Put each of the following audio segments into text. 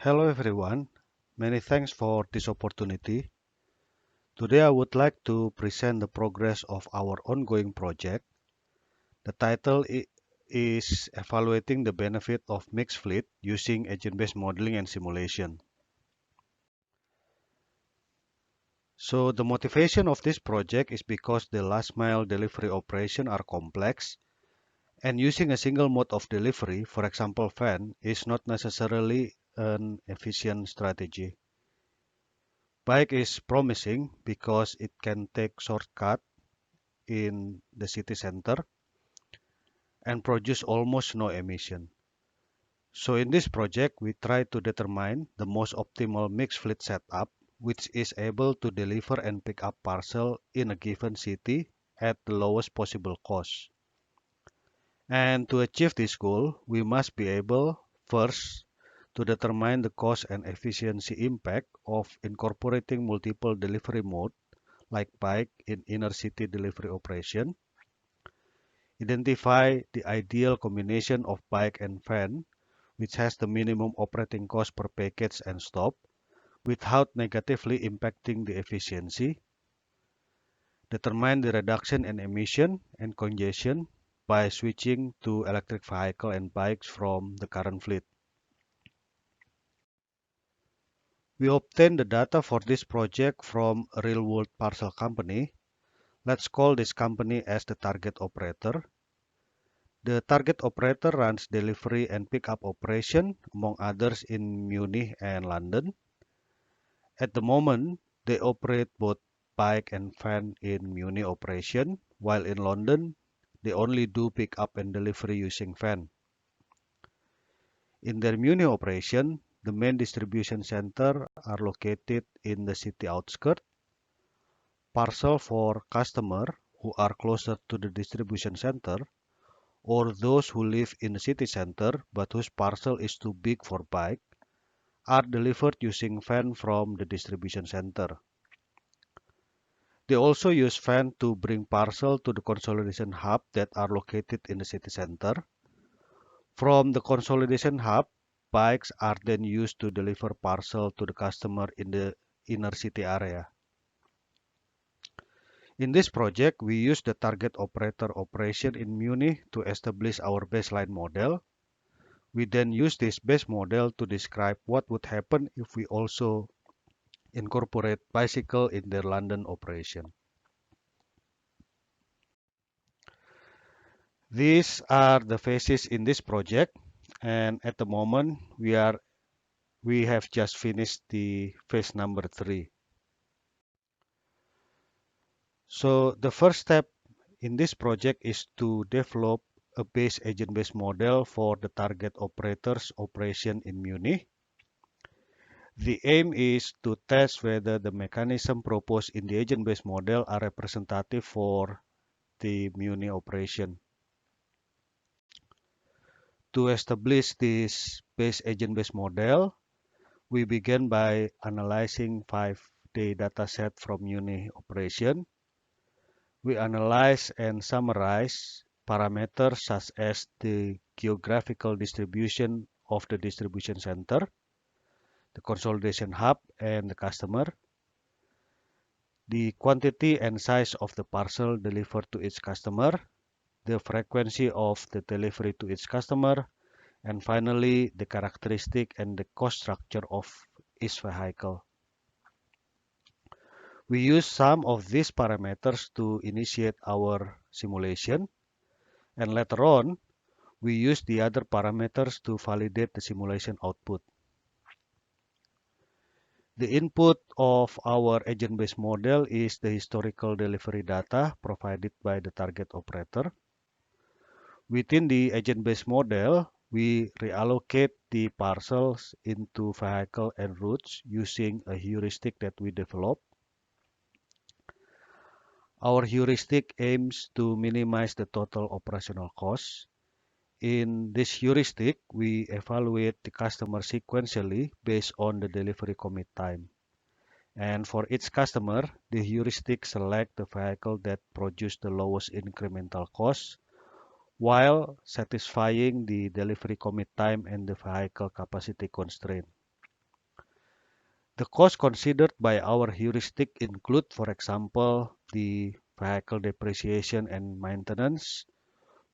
Hello everyone, many thanks for this opportunity. Today I would like to present the progress of our ongoing project. The title is Evaluating the Benefit of Mixed Fleet Using Agent-Based Modeling and Simulation. So the motivation of this project is because the last mile delivery operation are complex and using a single mode of delivery, for example van, is not necessarily an efficient strategy. Bike is promising because it can take shortcut in the city center and produce almost no emission. So in this project, we try to determine the most optimal mixed fleet setup, which is able to deliver and pick up parcel in a given city at the lowest possible cost. And to achieve this goal, we must be able first to determine the cost and efficiency impact of incorporating multiple delivery mode like bike in inner city delivery operation. Identify the ideal combination of bike and van, which has the minimum operating cost per package and stop, without negatively impacting the efficiency. Determine the reduction in emission and congestion by switching to electric vehicle and bikes from the current fleet. We obtain the data for this project from a real-world parcel company. Let's call this company as the target operator. The target operator runs delivery and pickup operation, among others in Munich and London. At the moment, they operate both bike and van in Munich operation, while in London, they only do pickup and delivery using van. In their Munich operation, the main distribution center are located in the city outskirts. Parcel for customer who are closer to the distribution center or those who live in the city center but whose parcel is too big for bike are delivered using van from the distribution center. They also use van to bring parcel to the consolidation hub that are located in the city center. From the consolidation hub, bikes are then used to deliver parcel to the customer in the inner city area. In this project, we use the target operator operation in Munich to establish our baseline model. We then use this base model to describe what would happen if we also incorporate bicycle in their London operation. These are the phases in this project, and at the moment we have just finished the phase number 3. So the first step in this project is to develop a base agent-based model for the target operator's operation in Munich. The aim is to test whether the mechanism proposed in the agent-based model are representative for the Munich operation. To establish this base agent-based model, we begin by analyzing 5-day dataset from Munich operation. We analyze and summarize parameters such as the geographical distribution of the distribution center, the consolidation hub, and the customer, the quantity and size of the parcel delivered to each customer, the frequency of the delivery to each customer, and finally, the characteristic and the cost structure of each vehicle. We use some of these parameters to initiate our simulation, and later on, we use the other parameters to validate the simulation output. The input of our agent-based model is the historical delivery data provided by the target operator. Within the agent-based model, we reallocate the parcels into vehicle and routes using a heuristic that we develop. Our heuristic aims to minimize the total operational cost. In this heuristic, we evaluate the customer sequentially based on the delivery commit time. And for each customer, the heuristic select the vehicle that produce the lowest incremental cost while satisfying the delivery commit time and the vehicle capacity constraint. The costs considered by our heuristic include, for example, the vehicle depreciation and maintenance,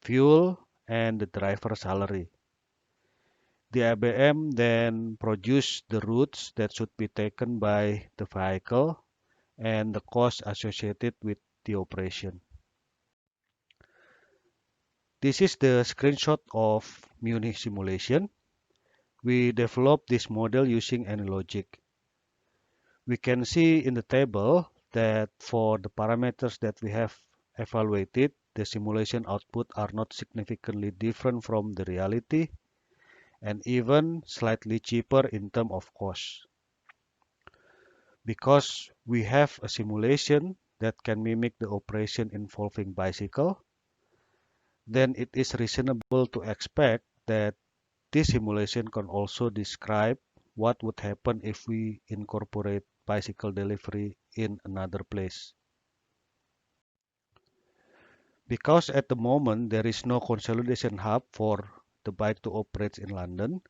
fuel, and the driver salary. The IBM then produces the routes that should be taken by the vehicle and the costs associated with the operation. This is the screenshot of Muni simulation. We developed this model using AnyLogic. We can see in the table that for the parameters that we have evaluated, the simulation output are not significantly different from the reality and even slightly cheaper in terms of cost. Because we have a simulation that can mimic the operation involving bicycle, then it is reasonable to expect that this simulation can also describe what would happen if we incorporate bicycle delivery in another place. Because at the moment there is no consolidation hub for the bike to operate in London,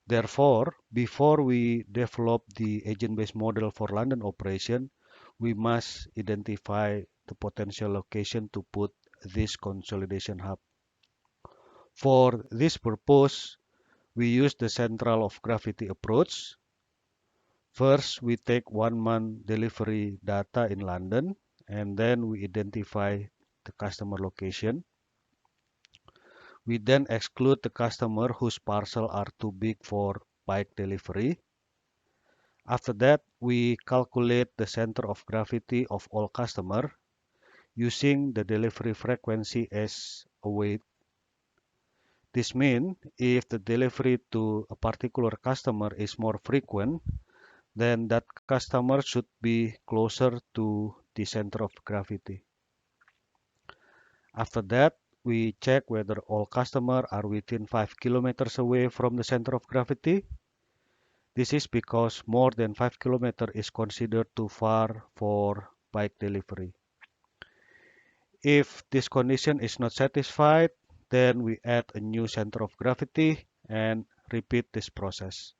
therefore, before we develop the agent-based model for London operation, we must identify the potential location to put this consolidation hub. For this purpose, we use the central of gravity approach. First, we take 1 month delivery data in London, and then we identify the customer location. We then exclude the customer whose parcel are too big for bike delivery. After that, we calculate the center of gravity of all customers using the delivery frequency as a weight. This means if the delivery to a particular customer is more frequent, then that customer should be closer to the center of gravity. After that, we check whether all customers are within 5 kilometers away from the center of gravity. This is because more than 5 kilometers is considered too far for bike delivery. If this condition is not satisfied, then we add a new center of gravity and repeat this process.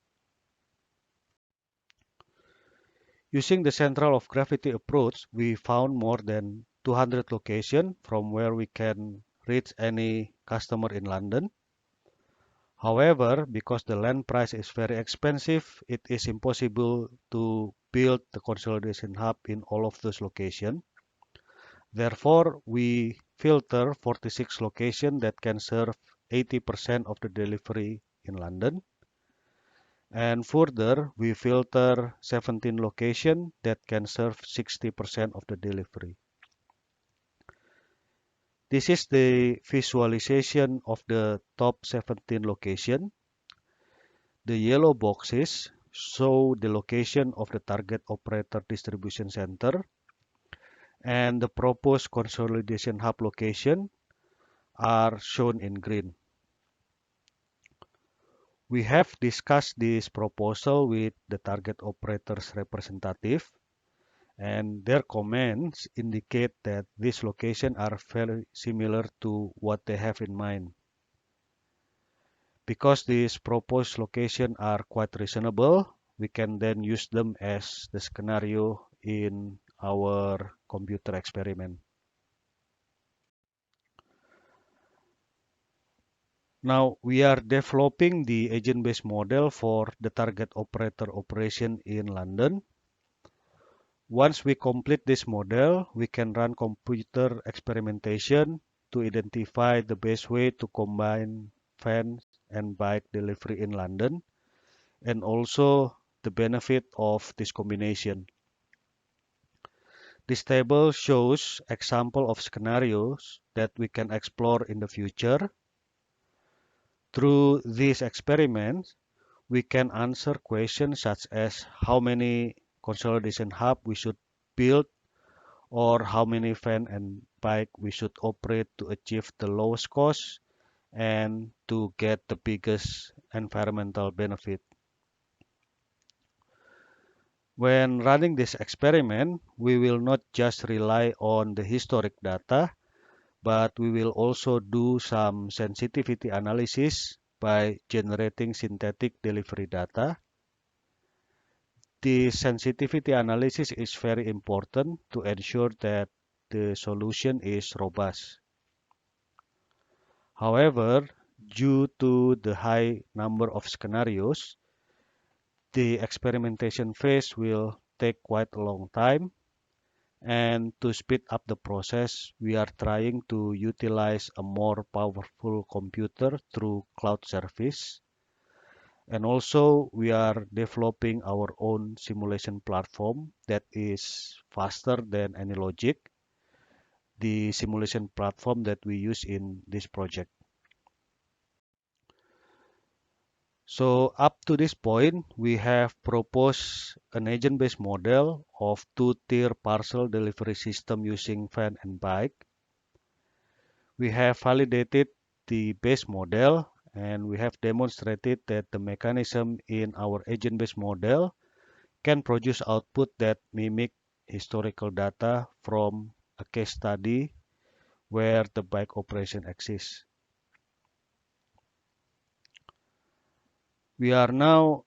Using the central of gravity approach, we found more than 200 locations from where we can reach any customer in London. However, because the land price is very expensive, it is impossible to build the consolidation hub in all of those locations. Therefore, we filter 46 locations that can serve 80% of the delivery in London. And further, we filter 17 locations that can serve 60% of the delivery. This is the visualization of the top 17 locations. The yellow boxes show the location of the target operator distribution center, and the proposed consolidation hub location are shown in green. We have discussed this proposal with the target operator's representative, and their comments indicate that these locations are very similar to what they have in mind. Because these proposed locations are quite reasonable, we can then use them as the scenario in our computer experiment. Now we are developing the agent-based model for the target operator operation in London. Once we complete this model, we can run computer experimentation to identify the best way to combine van and bike delivery in London, and also the benefit of this combination. This table shows example of scenarios that we can explore in the future. Through these experiments, we can answer questions such as how many consolidation hub we should build, or how many van and bike we should operate to achieve the lowest cost and to get the biggest environmental benefit. When running this experiment, we will not just rely on the historic data, but we will also do some sensitivity analysis by generating synthetic delivery data. The sensitivity analysis is very important to ensure that the solution is robust. However, due to the high number of scenarios, the experimentation phase will take quite a long time. And to speed up the process, we are trying to utilize a more powerful computer through cloud service. And also, we are developing our own simulation platform that is faster than AnyLogic, the simulation platform that we use in this project. So up to this point, we have proposed an agent-based model of two-tier parcel delivery system using van and bike. We have validated the base model and we have demonstrated that the mechanism in our agent-based model can produce output that mimic historical data from a case study where the bike operation exists. We are now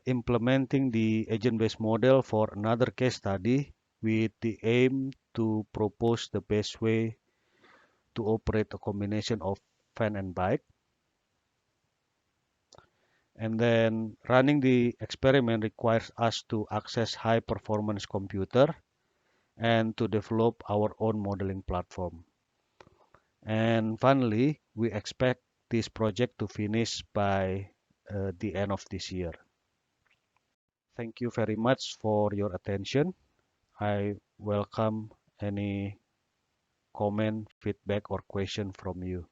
implementing the agent-based model for another case study with the aim to propose the best way to operate a combination of van and bike. And then running the experiment requires us to access high performance computer and to develop our own modeling platform. And finally, we expect this project to finish by the end of this year. Thank you very much for your attention. I welcome any comment, feedback, or question from you.